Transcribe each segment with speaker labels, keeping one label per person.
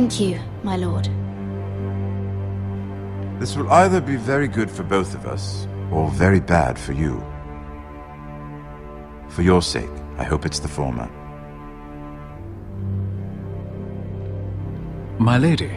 Speaker 1: Thank you, my lord.
Speaker 2: This will either be very good for both of us, or very bad for you. For your sake, I hope it's the former.
Speaker 3: My lady.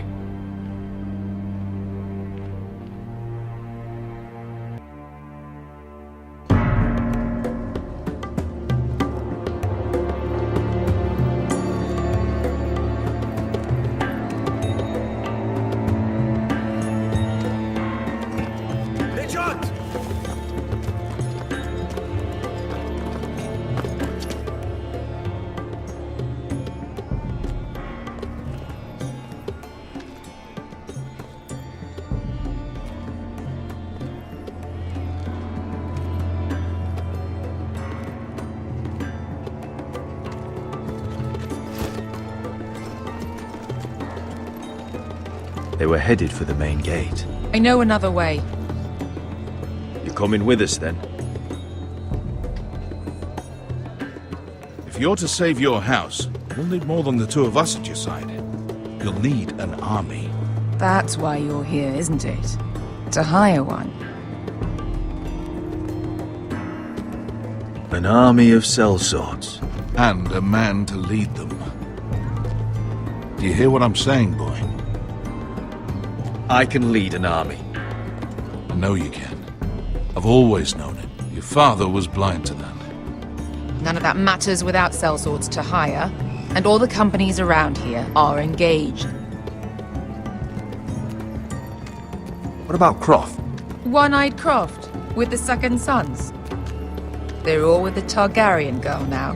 Speaker 4: They were headed for the main gate.
Speaker 5: I know another way.
Speaker 4: You're coming with us, then?
Speaker 6: If you're to save your house, you'll need more than the two of us at your side. You'll need an army.
Speaker 5: That's why you're here, isn't it? To hire one.
Speaker 4: An army of sellswords.
Speaker 6: And a man to lead them. Do you hear what I'm saying, boy?
Speaker 4: I can lead an army.
Speaker 6: I know you can. I've always known it. Your father was blind to that.
Speaker 5: None of that matters without sellswords to hire, and all the companies around here are engaged.
Speaker 4: What about Croft?
Speaker 5: One-Eyed Croft, with the second sons. They're all with the Targaryen girl now.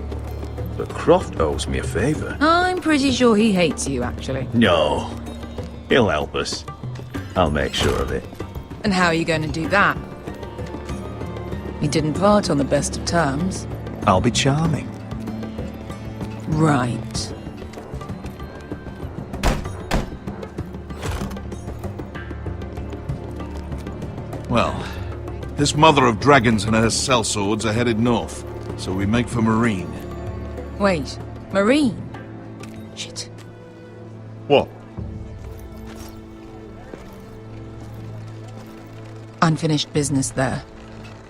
Speaker 4: But Croft owes me a favor.
Speaker 5: I'm pretty sure he hates you, actually.
Speaker 4: No. He'll help us. I'll make sure of it.
Speaker 5: And how are you going to do that? We didn't part on the best of terms.
Speaker 4: I'll be charming.
Speaker 5: Right.
Speaker 6: Well, this mother of dragons and her sellswords are headed north, so we make for Marine.
Speaker 5: Wait, Marine? Shit.
Speaker 4: What?
Speaker 5: Unfinished business there.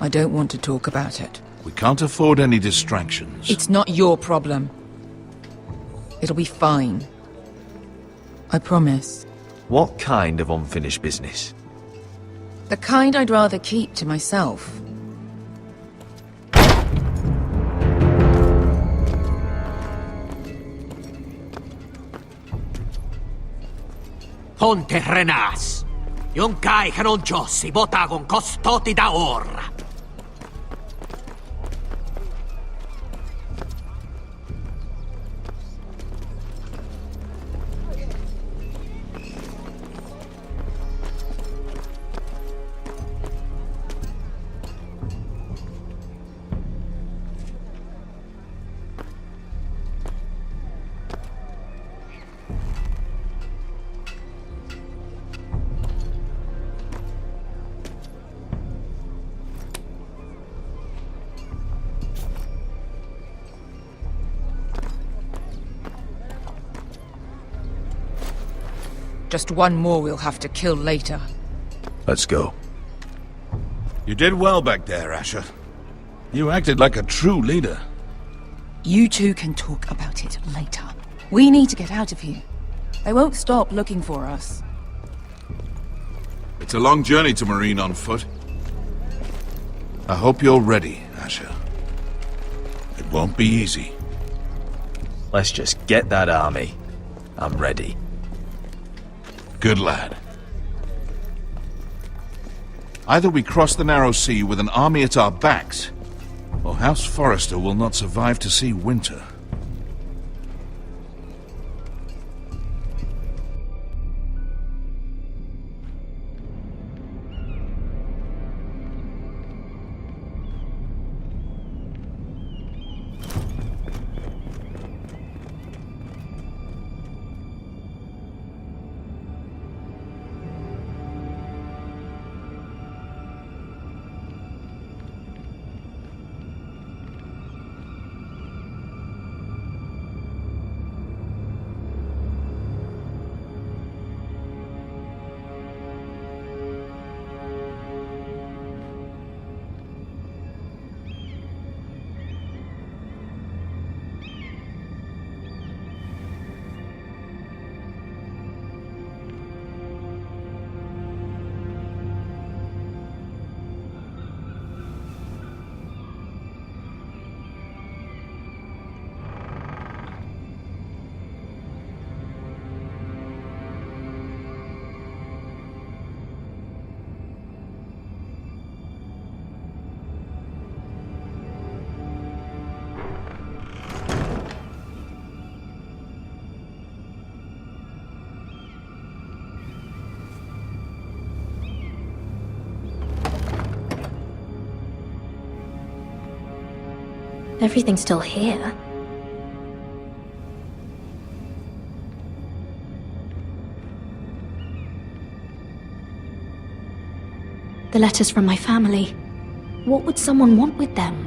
Speaker 5: I don't want to talk about it.
Speaker 6: We can't afford any distractions.
Speaker 5: It's not your problem. It'll be fine. I promise.
Speaker 4: What kind of unfinished business?
Speaker 5: The kind I'd rather keep to myself.
Speaker 7: Ponte Renas. Yung kai kanon Diyos, ibotagong kostoti daor.
Speaker 5: Just one more we'll have to kill later.
Speaker 4: Let's go.
Speaker 6: You did well back there, Asher. You acted like a true leader.
Speaker 5: You two can talk about it later. We need to get out of here. They won't stop looking for us.
Speaker 6: It's a long journey to Marine on foot. I hope you're ready, Asher. It won't be easy.
Speaker 4: Let's just get that army. I'm ready.
Speaker 6: Good lad. Either we cross the narrow sea with an army at our backs, or House Forrester will not survive to see winter.
Speaker 1: Everything's still here. The letters from my family. What would someone want with them?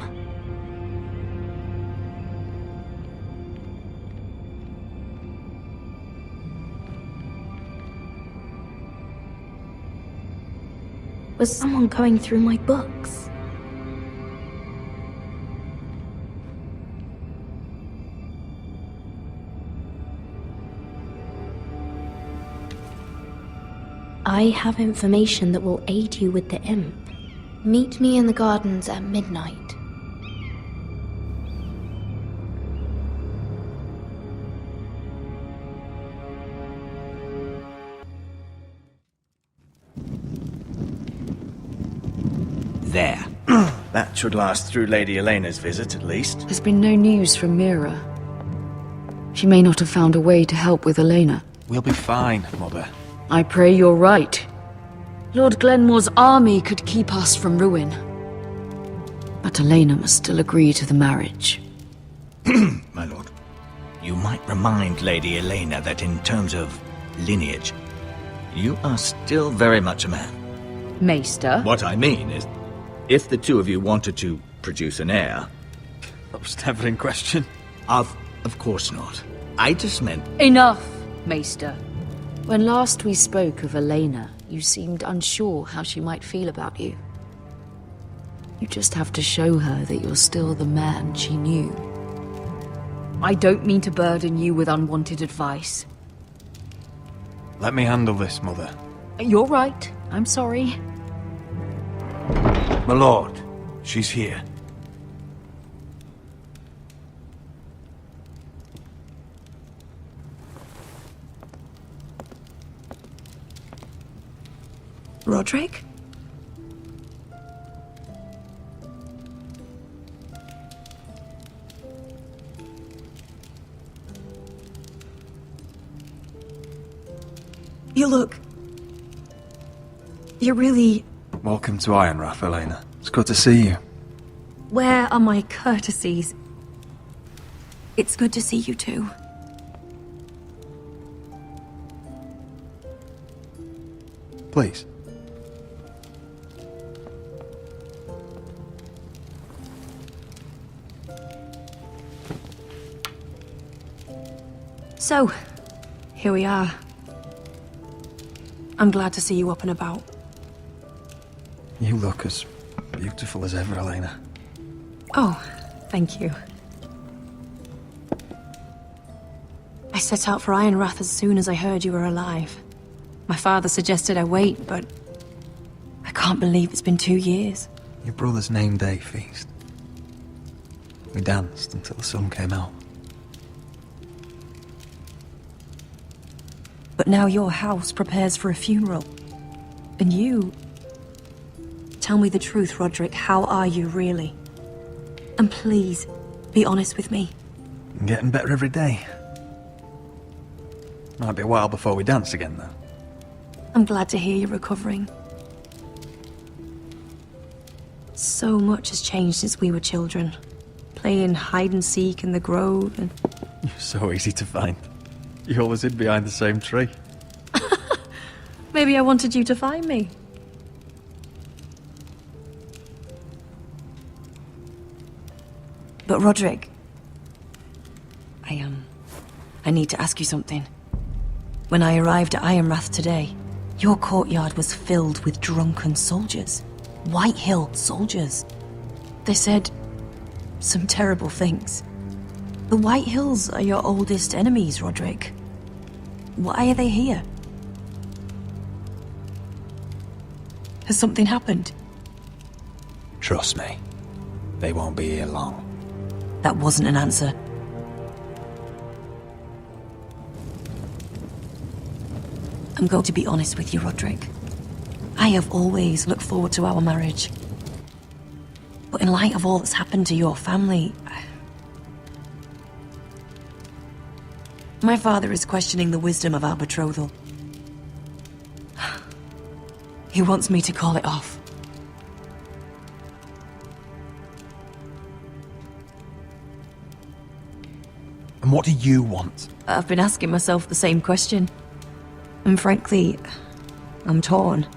Speaker 1: Was someone going through my books? I have information that will aid you with the imp. Meet me in the gardens at midnight.
Speaker 7: There.
Speaker 4: That should last through Lady Elena's visit, at least.
Speaker 5: There's been no news from Mira. She may not have found a way to help with Elena.
Speaker 4: We'll be fine, Mother.
Speaker 5: I pray you're right. Lord Glenmore's army could keep us from ruin. But Elena must still agree to the marriage.
Speaker 7: My lord. You might remind Lady Elena that in terms of lineage, you are still very much a man.
Speaker 5: Maester?
Speaker 4: What I mean is, if the two of you wanted to produce an heir... That was never in question.
Speaker 7: Of course not. I just meant...
Speaker 5: Enough, Maester. When last we spoke of Elena, you seemed unsure how she might feel about you. You just have to show her that you're still the man she knew. I don't mean to burden you with unwanted advice.
Speaker 4: Let me handle this, Mother.
Speaker 5: You're right. I'm sorry.
Speaker 3: My lord, she's here.
Speaker 5: Roderick?
Speaker 8: You look... You're really...
Speaker 3: Welcome to Ironrath, Elena. It's good to see you.
Speaker 8: Where are my courtesies? It's good to see you too.
Speaker 3: Please.
Speaker 8: So, here we are. I'm glad to see you up and about.
Speaker 3: You look as beautiful as ever, Elena.
Speaker 8: Oh, thank you. I set out for Ironrath as soon as I heard you were alive. My father suggested I wait, but I can't believe it's been 2 years.
Speaker 3: Your brother's name day feast. We danced until the sun came out.
Speaker 8: But now your house prepares for a funeral. And you... Tell me the truth, Roderick. How are you, really? And please, be honest with me.
Speaker 3: I'm getting better every day. Might be a while before we dance again, though.
Speaker 8: I'm glad to hear you're recovering. So much has changed since we were children. Playing hide and seek in the grove and...
Speaker 3: You're so easy to find. You always hid behind the same tree.
Speaker 8: Maybe I wanted you to find me. But Roderick... I need to ask you something. When I arrived at Ironrath today, your courtyard was filled with drunken soldiers. White Hill soldiers. They said some terrible things. The White Hills are your oldest enemies, Roderick. Why are they here? Has something happened?
Speaker 3: Trust me, they won't be here long.
Speaker 8: That wasn't an answer. I'm going to be honest with you, Roderick. I have always looked forward to our marriage. But in light of all that's happened to your family... My father is questioning the wisdom of our betrothal. He wants me to call it off.
Speaker 3: And what do you want?
Speaker 8: I've been asking myself the same question. And frankly, I'm torn.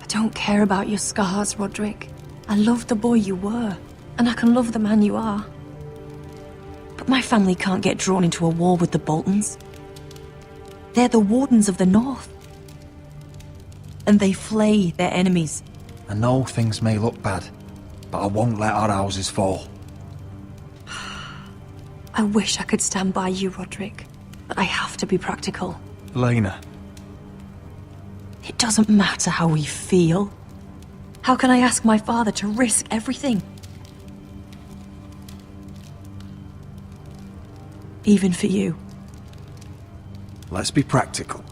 Speaker 8: I don't care about your scars, Roderick. I love the boy you were, and I can love the man you are. But my family can't get drawn into a war with the Boltons. They're the Wardens of the North. And they flay their enemies.
Speaker 3: I know things may look bad, but I won't let our houses fall.
Speaker 8: I wish I could stand by you, Roderick, but I have to be practical.
Speaker 3: Lena.
Speaker 8: It doesn't matter how we feel. How can I ask my father to risk everything? Even for you.
Speaker 3: Let's be practical.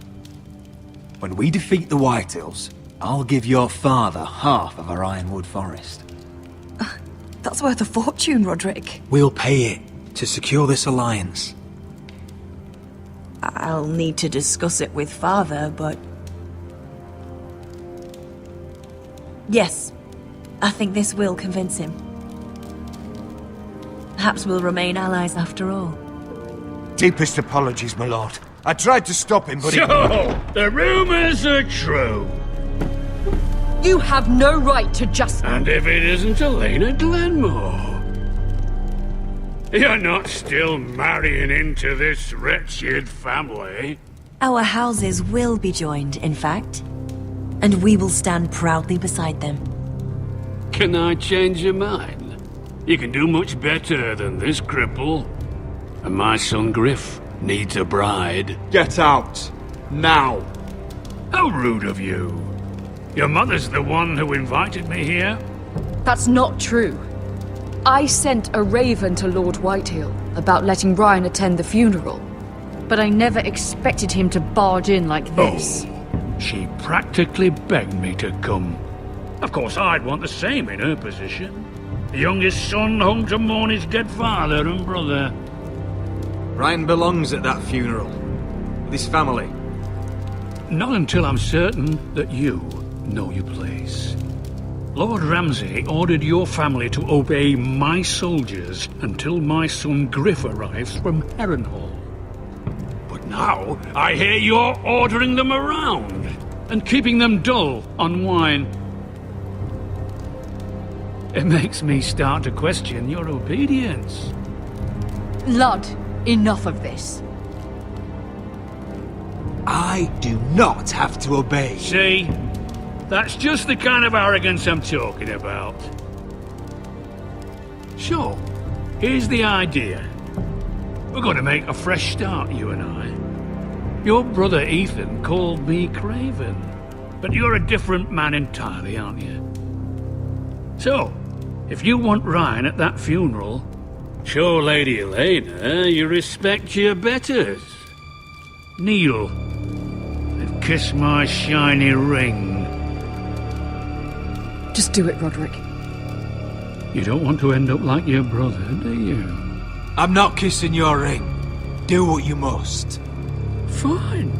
Speaker 3: When we defeat the Whitehills, I'll give your father half of our Ironwood forest.
Speaker 8: That's worth a fortune, Roderick.
Speaker 3: We'll pay it to secure this alliance.
Speaker 8: I'll need to discuss it with father, but... Yes, I think this will convince him. Perhaps we'll remain allies after all.
Speaker 9: Deepest apologies, my lord. I tried to stop him, but
Speaker 10: So, the rumors are true.
Speaker 5: You have no right to just...
Speaker 10: And if it isn't Elena Glenmore? You're not still marrying into this wretched family?
Speaker 8: Our houses will be joined, in fact. And we will stand proudly beside them.
Speaker 10: Can I change your mind? You can do much better than this cripple. And my son Griff needs a bride.
Speaker 11: Get out. Now.
Speaker 10: How rude of you. Your mother's the one who invited me here?
Speaker 5: That's not true. I sent a raven to Lord Whitehill about letting Ryan attend the funeral. But I never expected him to barge in like this.
Speaker 10: Oh, she practically begged me to come. Of course, I'd want the same in her position. The youngest son home to mourn his dead father and brother.
Speaker 11: Ryan belongs at that funeral. With his family.
Speaker 10: Not until I'm certain that you know your place. Lord Ramsay ordered your family to obey my soldiers until my son Griff arrives from Harrenhal. But now, I hear you're ordering them around and keeping them dull on wine. It makes me start to question your obedience.
Speaker 5: Lud, enough of this.
Speaker 11: I do not have to obey.
Speaker 10: See? That's just the kind of arrogance I'm talking about. So, here's the idea. We're going to make a fresh start, you and I. Your brother Ethan called me Craven, but you're a different man entirely, aren't you? So, if you want Ryan at that funeral, show Lady Elena you respect your betters. Kneel and kiss my shiny ring.
Speaker 5: Just do it, Roderick.
Speaker 10: You don't want to end up like your brother, do you?
Speaker 11: I'm not kissing your ring. Do what you must.
Speaker 10: Fine.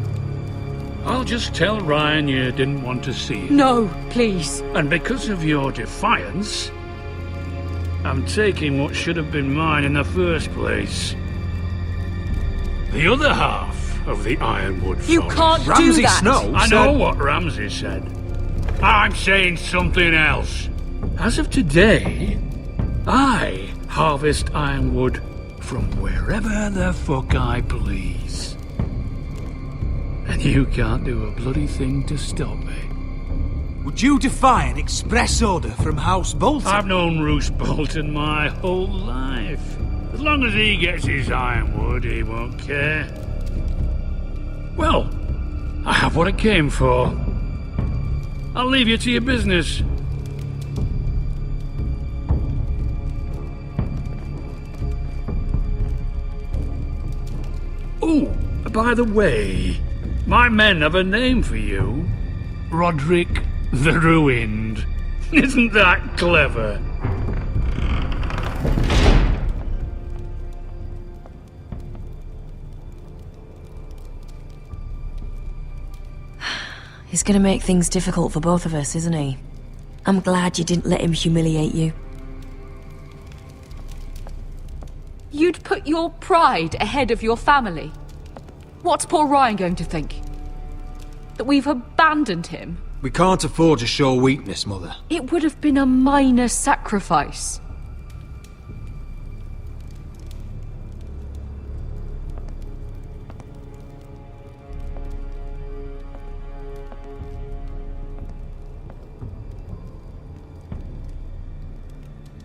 Speaker 10: I'll just tell Ryan you didn't want to see him.
Speaker 5: No, please.
Speaker 10: And because of your defiance, I'm taking what should have been mine in the first place. The other half of the Ironwood Forest.
Speaker 5: You can't do
Speaker 11: Ramsay
Speaker 5: that.
Speaker 11: Snow
Speaker 10: I
Speaker 11: said...
Speaker 10: know what Ramsay said. I'm saying something else. As of today, I harvest ironwood from wherever the fuck I please. And you can't do a bloody thing to stop me.
Speaker 11: Would you defy an express order from House Bolton?
Speaker 10: I've known Roose Bolton my whole life. As long as he gets his ironwood, he won't care. Well, I have what I came for. I'll leave you to your business. Oh, by the way, my men have a name for you. Roderick the Ruined. Isn't that clever?
Speaker 8: He's gonna make things difficult for both of us, isn't he? I'm glad you didn't let him humiliate you.
Speaker 5: You'd put put your pride ahead of your family? What's poor Ryan going to think? That we've abandoned him?
Speaker 3: We can't afford to show weakness, Mother.
Speaker 5: It would have been a minor sacrifice.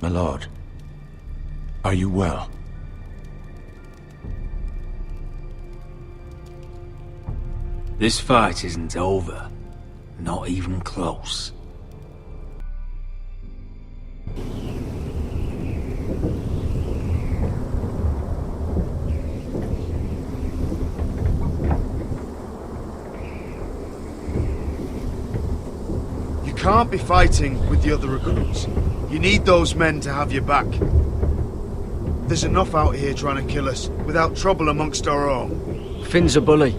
Speaker 2: My lord, are you well?
Speaker 9: This fight isn't over. Not even close.
Speaker 12: You can't be fighting with the other recruits. You need those men to have your back. There's enough out here trying to kill us, without trouble amongst our own.
Speaker 13: Finn's a bully.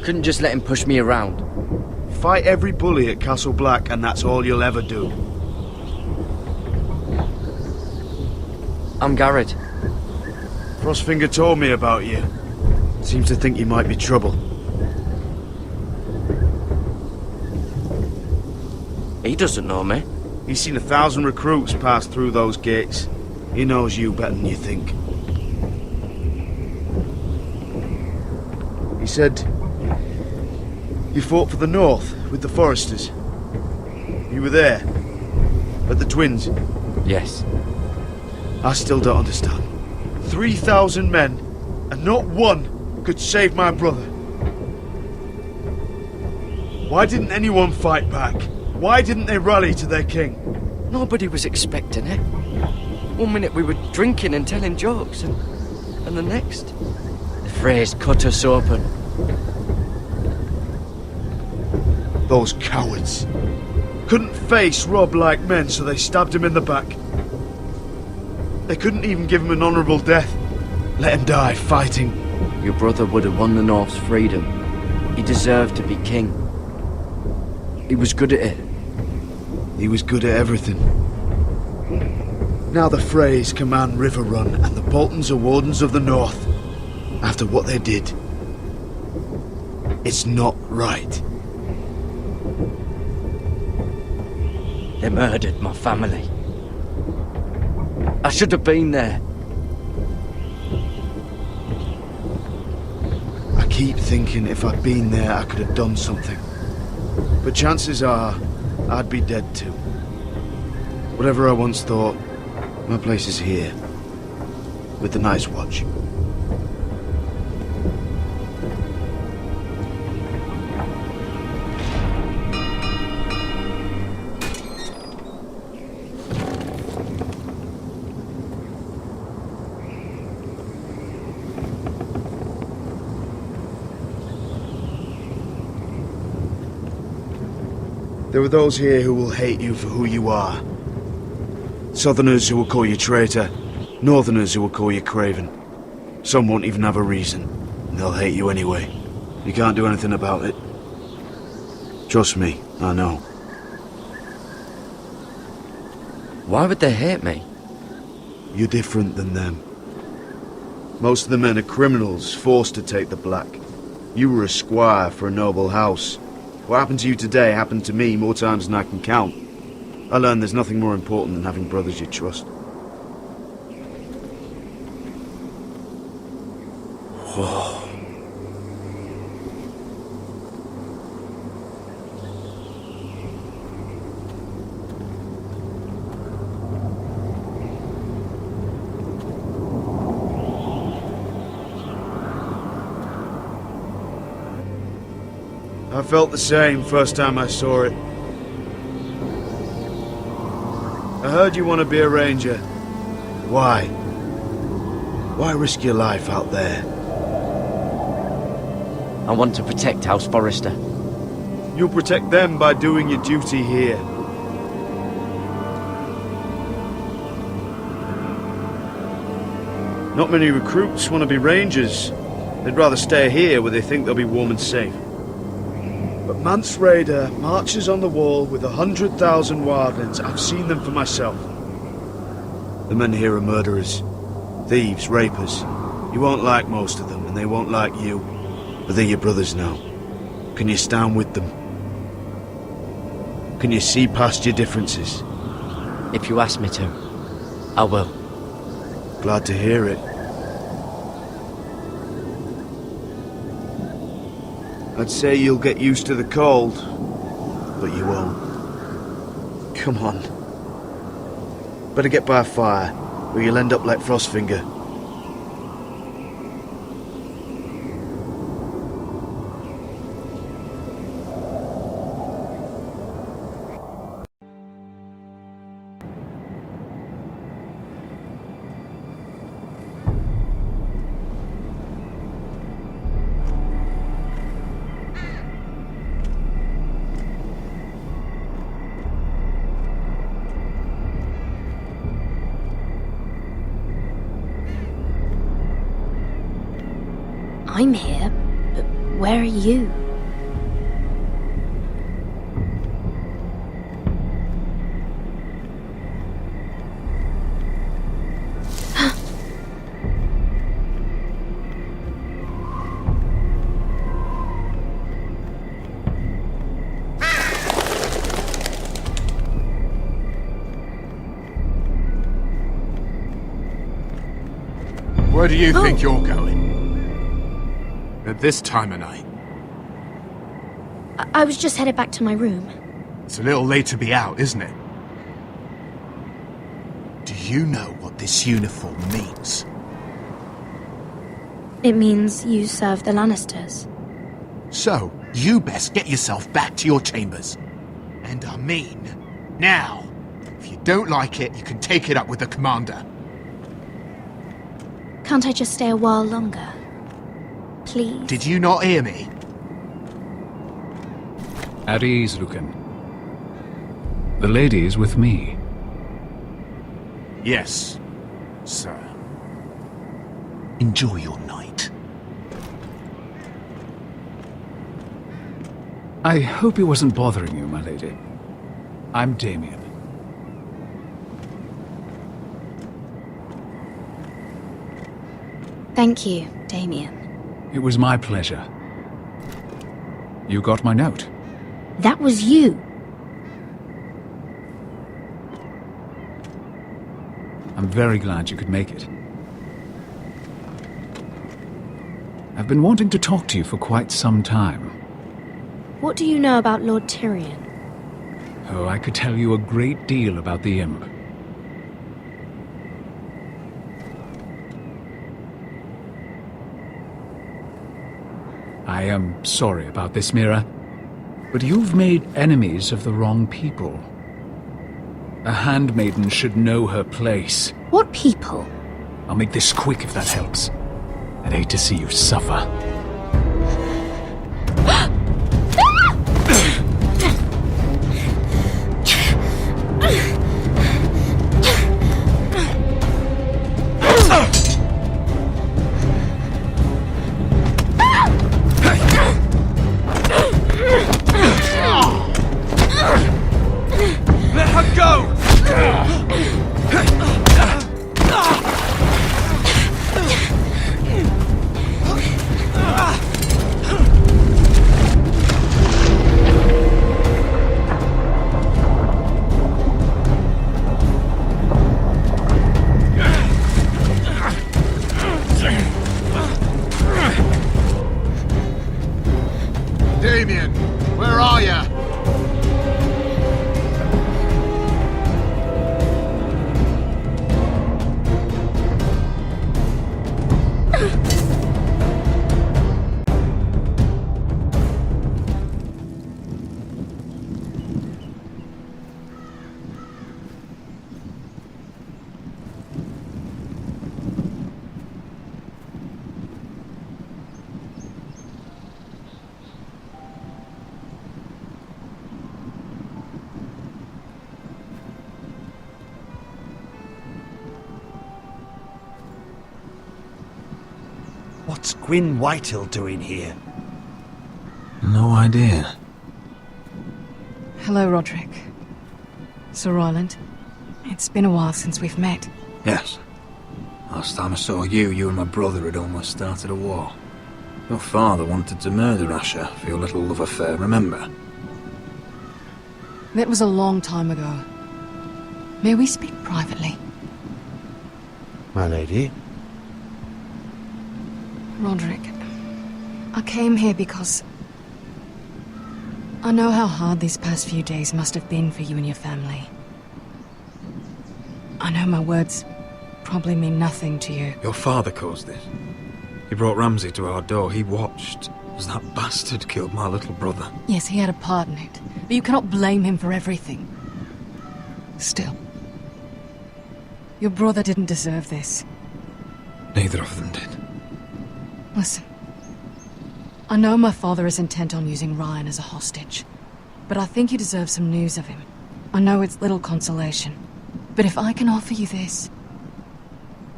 Speaker 13: Couldn't just let him push me around.
Speaker 12: Fight every bully at Castle Black, and that's all you'll ever do.
Speaker 13: I'm Garrett.
Speaker 12: Frostfinger told me about you. Seems to think you might be trouble.
Speaker 13: He doesn't know me.
Speaker 12: He's seen 1,000 recruits pass through those gates. He knows you better than you think. He said you fought for the North with the Foresters. You were there, at the Twins.
Speaker 13: Yes.
Speaker 12: I still don't understand. 3,000 men, and not one could save my brother. Why didn't anyone fight back? Why didn't they rally to their king?
Speaker 13: Nobody was expecting it. One minute we were drinking and telling jokes, and the next, the Freys cut us open.
Speaker 12: Those cowards. Couldn't face Rob like men, so they stabbed him in the back. They couldn't even give him an honourable death. Let him die fighting.
Speaker 13: Your brother would have won the North's freedom. He deserved to be king. He was good at it.
Speaker 12: He was good at everything. Now the Freys command Riverrun, and the Boltons are Wardens of the North. After what they did. It's not right.
Speaker 13: They murdered my family. I should have been there.
Speaker 12: I keep thinking if I'd been there, I could have done something. But chances are, I'd be dead too. Whatever I once thought, my place is here. With the Night's Watch. There are those here who will hate you for who you are. Southerners who will call you traitor, Northerners who will call you craven. Some won't even have a reason, and they'll hate you anyway. You can't do anything about it. Trust me, I know.
Speaker 13: Why would they hate me?
Speaker 12: You're different than them. Most of the men are criminals, forced to take the black. You were a squire for a noble house. What happened to you today happened to me more times than I can count. I learned there's nothing more important than having brothers you trust. Whoa. I felt the same first time I saw it. I heard you want to be a ranger. Why? Why risk your life out there?
Speaker 13: I want to protect House Forrester.
Speaker 12: You'll protect them by doing your duty here. Not many recruits want to be rangers. They'd rather stay here where they think they'll be warm and safe. But Mance Rayder marches on the wall with 100,000 wildlings. I've seen them for myself. The men here are murderers, thieves, rapers. You won't like most of them, and they won't like you. But they're your brothers now. Can you stand with them? Can you see past your differences?
Speaker 13: If you ask me to, I will.
Speaker 12: Glad to hear it. I'd say you'll get used to the cold, but you won't. Come on. Better get by a fire, or you'll end up like Frostfinger.
Speaker 1: I'm here, but where are you?
Speaker 14: Where do you think you're going? At this time of night?
Speaker 1: I was just headed back to my room.
Speaker 14: It's a little late to be out, isn't it? Do you know what this uniform means?
Speaker 1: It means you serve the Lannisters.
Speaker 14: So, you best get yourself back to your chambers. And I mean, now. If you don't like it, you can take it up with the commander.
Speaker 1: Can't I just stay a while longer? Please?
Speaker 14: Did you not hear me?
Speaker 10: At ease, Lucan. The lady is with me.
Speaker 14: Yes, sir. Enjoy your night.
Speaker 10: I hope he wasn't bothering you, my lady. I'm Damien.
Speaker 1: Thank you, Damien.
Speaker 10: It was my pleasure. You got my note.
Speaker 1: That was you.
Speaker 10: I'm very glad you could make it. I've been wanting to talk to you for quite some time.
Speaker 1: What do you know about Lord Tyrion?
Speaker 10: Oh, I could tell you a great deal about the Imp. I am sorry about this, Mira, but you've made enemies of the wrong people. A handmaiden should know her place.
Speaker 1: What people?
Speaker 10: I'll make this quick if that helps. I'd hate to see you suffer.
Speaker 9: Let her go!
Speaker 14: Damien, where are you?
Speaker 9: What's Gwyn Whitehill doing here?
Speaker 7: No idea.
Speaker 15: Hello, Roderick. Sir Royland. It's been a while since we've met.
Speaker 7: Yes.
Speaker 3: Last time I saw you, you and my brother had almost started a war. Your father wanted to murder Asher for your little love affair, remember?
Speaker 5: That was a long time ago. May we speak privately?
Speaker 12: My lady?
Speaker 5: Roderick, I came here because I know how hard these past few days must have been for you and your family. I know my words probably mean nothing to you.
Speaker 3: Your father caused this. He brought Ramsay to our door. He watched as that bastard killed my little brother.
Speaker 5: Yes, he had a part in it, but you cannot blame him for everything. Still, your brother didn't deserve this.
Speaker 3: Neither of them did.
Speaker 5: Listen, I know my father is intent on using Ryan as a hostage, but I think you deserve some news of him. I know it's little consolation, but if I can offer you this,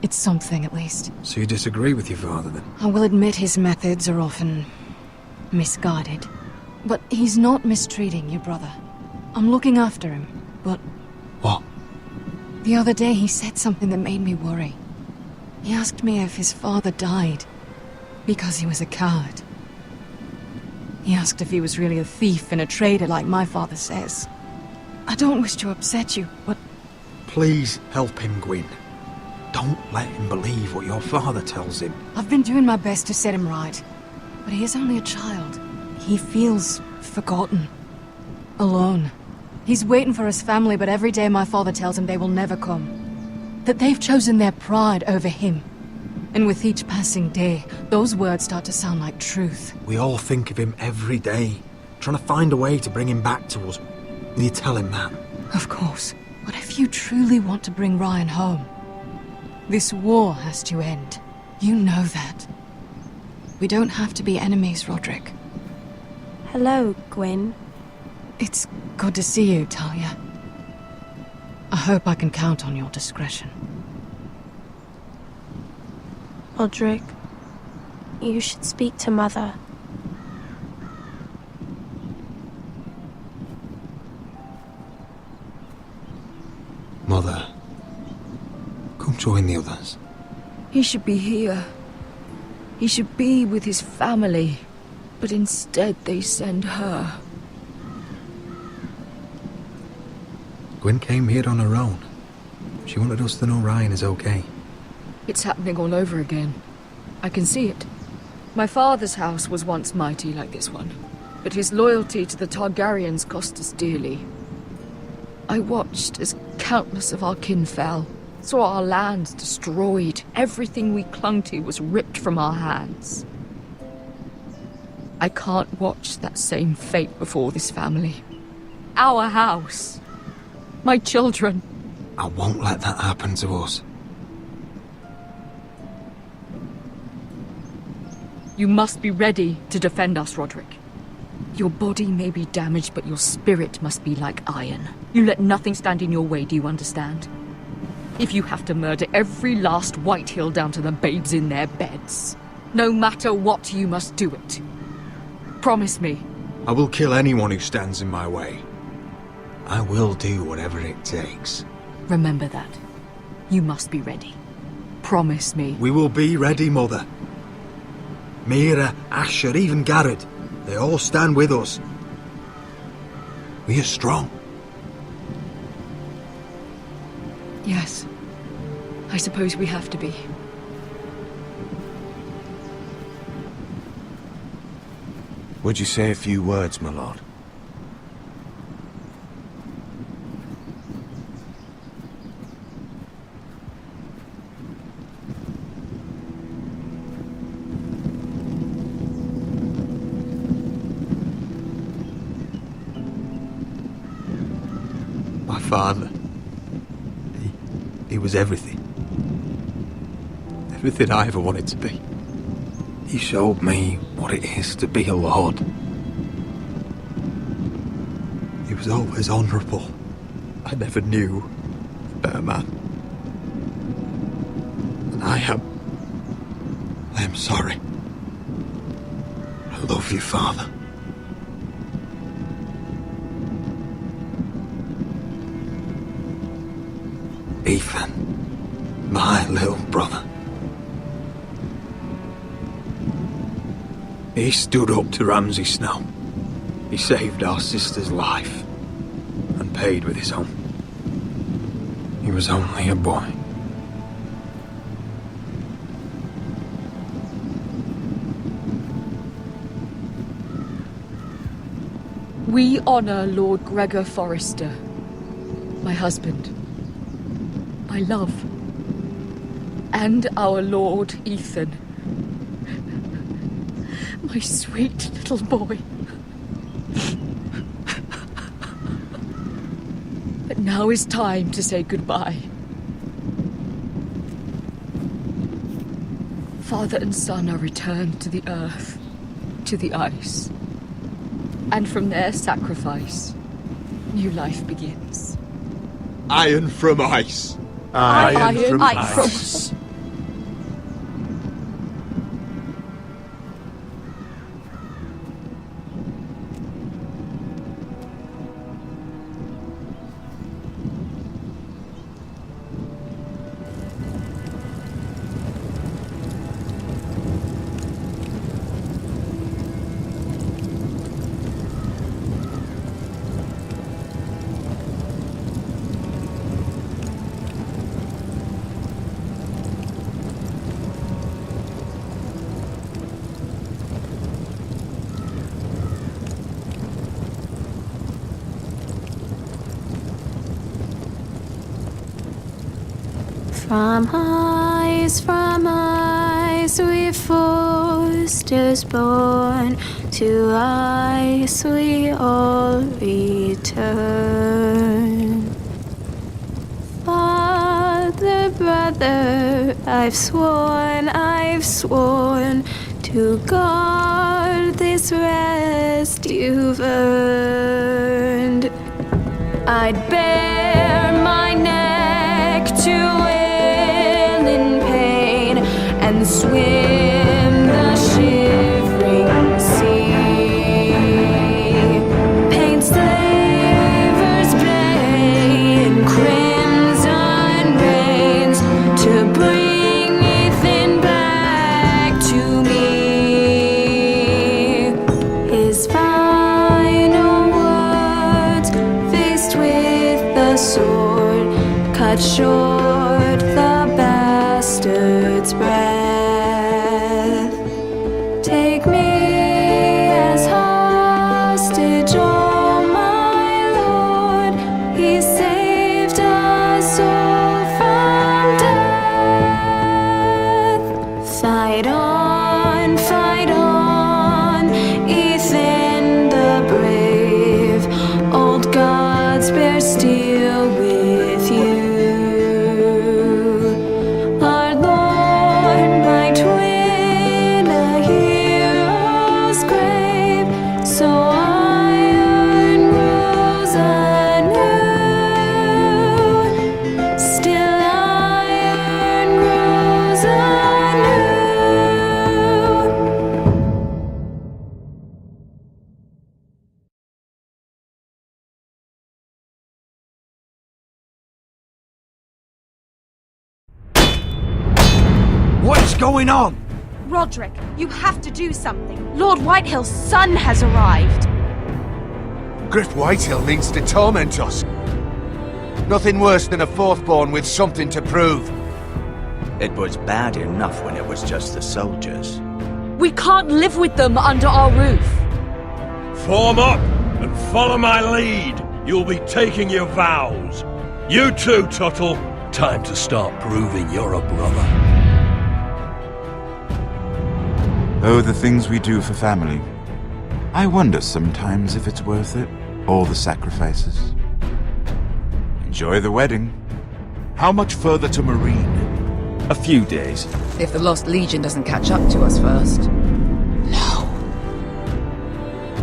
Speaker 5: it's something at least.
Speaker 3: So you disagree with your father then?
Speaker 5: I will admit his methods are often misguided, but he's not mistreating your brother. I'm looking after him, but...
Speaker 3: What?
Speaker 5: The other day he said something that made me worry. He asked me if his father died because he was a coward. He asked if he was really a thief and a traitor like my father says. I don't wish to upset you, but...
Speaker 3: Please help him, Gwyn. Don't let him believe what your father tells him.
Speaker 5: I've been doing my best to set him right, but he is only a child. He feels forgotten, alone. He's waiting for his family, but every day my father tells him they will never come. That they've chosen their pride over him. And with each passing day, those words start to sound like truth.
Speaker 3: We all think of him every day, trying to find a way to bring him back to us. Will you tell him that?
Speaker 5: Of course. But if you truly want to bring Ryan home, this war has to end. You know that. We don't have to be enemies, Roderick.
Speaker 1: Hello, Gwyn.
Speaker 5: It's good to see you, Talia. I hope I can count on your discretion.
Speaker 1: Roderick, you should speak to Mother.
Speaker 3: Mother, come join the others.
Speaker 5: He should be here. He should be with his family. But instead they send her.
Speaker 3: Gwyn came here on her own. She wanted us to know Ryan is okay.
Speaker 5: It's happening all over again. I can see it. My father's house was once mighty like this one, but his loyalty to the Targaryens cost us dearly. I watched as countless of our kin fell, saw our lands destroyed, everything we clung to was ripped from our hands. I can't watch that same fate before this family. Our house. My children.
Speaker 3: I won't let that happen to us.
Speaker 5: You must be ready to defend us, Roderick. Your body may be damaged, but your spirit must be like iron. You let nothing stand in your way, do you understand? If you have to murder every last Whitehill down to the babes in their beds, no matter what, you must do it. Promise me.
Speaker 3: I will kill anyone who stands in my way. I will do whatever it takes.
Speaker 5: Remember that. You must be ready. Promise me.
Speaker 3: We will be ready, Mother. Mira, Asher, even Garrett. They all stand with us. We are strong.
Speaker 5: Yes. I suppose we have to be.
Speaker 2: Would you say a few words, my lord?
Speaker 3: My father. He was everything. Everything I ever wanted to be. He showed me what it is to be a lord. He was always honourable. I never knew a better man. And I am sorry. I love you, Father. Ethan, My little brother. He stood up to Ramsay Snow. He saved our sister's life and paid with his own. He was only a boy.
Speaker 5: We honor Lord Gregor Forrester, my husband, my love, and our Lord Ethan, my sweet little boy. But now is time to say goodbye. Father and son are returned to the earth, to the ice. And from their sacrifice, new life begins.
Speaker 14: Iron from ice.
Speaker 5: Iron from ice.
Speaker 1: From ice, we Forsters born, to ice we all return. Father, brother, I've sworn to guard this rest you've earned. I'd bare my neck to and swim the shivering sea. Paint slavers play in crimson rains to bring Ethan back to me. His final words, faced with the sword, cut short the bastard's breath. Take me as hostage, oh my Lord. He saved us all from death. Fight on, Ethan the brave. Old gods bear steel with you.
Speaker 3: What's going on?
Speaker 15: Roderick, you have to do something. Lord Whitehill's son has arrived.
Speaker 9: Griff Whitehill means to torment us. Nothing worse than a fourthborn with something to prove.
Speaker 7: It was bad enough when it was just the soldiers.
Speaker 5: We can't live with them under our roof.
Speaker 16: Form up and follow my lead. You'll be taking your vows. You too, Tuttle. Time to start proving you're a brother.
Speaker 2: Oh, the things we do for family. I wonder sometimes if it's worth it. All the sacrifices. Enjoy the wedding.
Speaker 12: How much further to Marine?
Speaker 4: A few days.
Speaker 17: If the Lost Legion doesn't catch up to us first.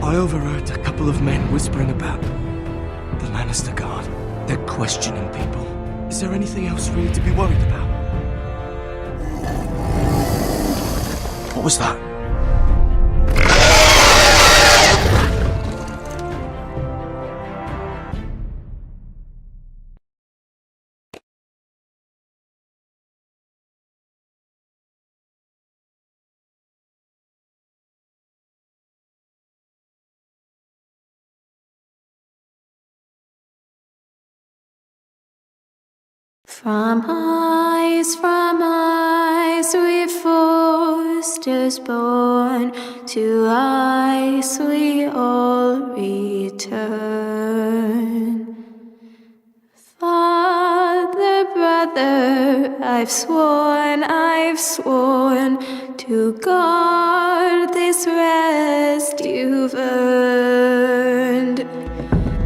Speaker 13: I overheard a couple of men whispering about the Lannister Guard. They're questioning people. Is there anything else really to be worried about?
Speaker 12: What was that?
Speaker 1: From ice we foresters born, to ice we all return. Father, brother, I've sworn to guard this rest you've earned.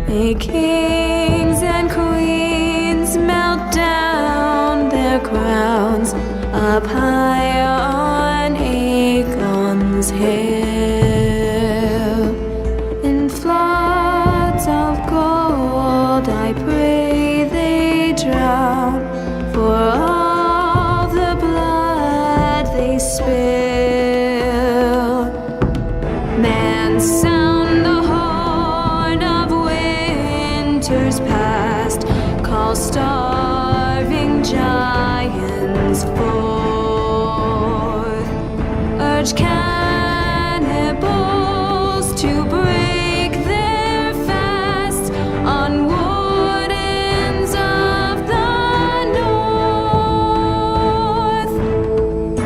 Speaker 1: May kings and queens melt down their crowns up high on Aegon's hill. In floods of gold I pray they drown, for all the blood they spill. Man, sound the horn of winter's past, call starving giants forth, urge cannibals to break their fast on wardens of the north.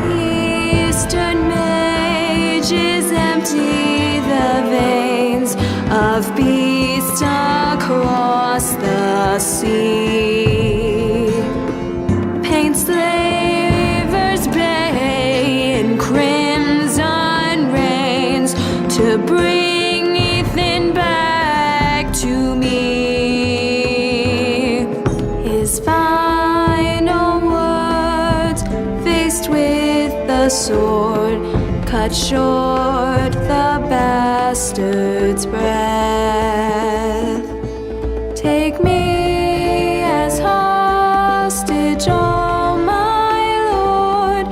Speaker 1: Eastern mages empty the veins of beasts across the sea. Paint slavers bay in crimson rains to bring Ethan back to me. His final words, faced with the sword, cut short the bastard's breath. Take me as hostage, oh my lord.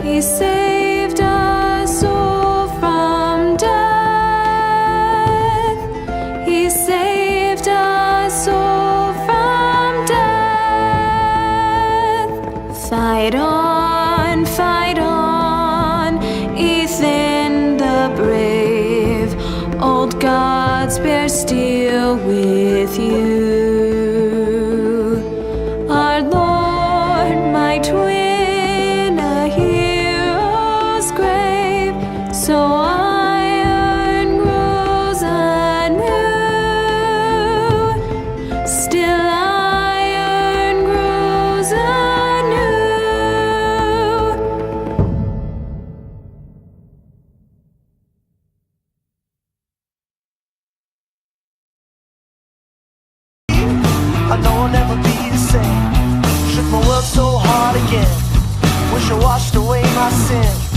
Speaker 1: He saved us all from death. He saved us all from death. Fight on, Ethan the brave. Old gods bear steel with you. Our Lord, my twin, a hero's grave, so iron grows anew. Still iron grows anew.
Speaker 18: I know I'll never be the same. Shook my world so hard again. Wish I washed away my sin.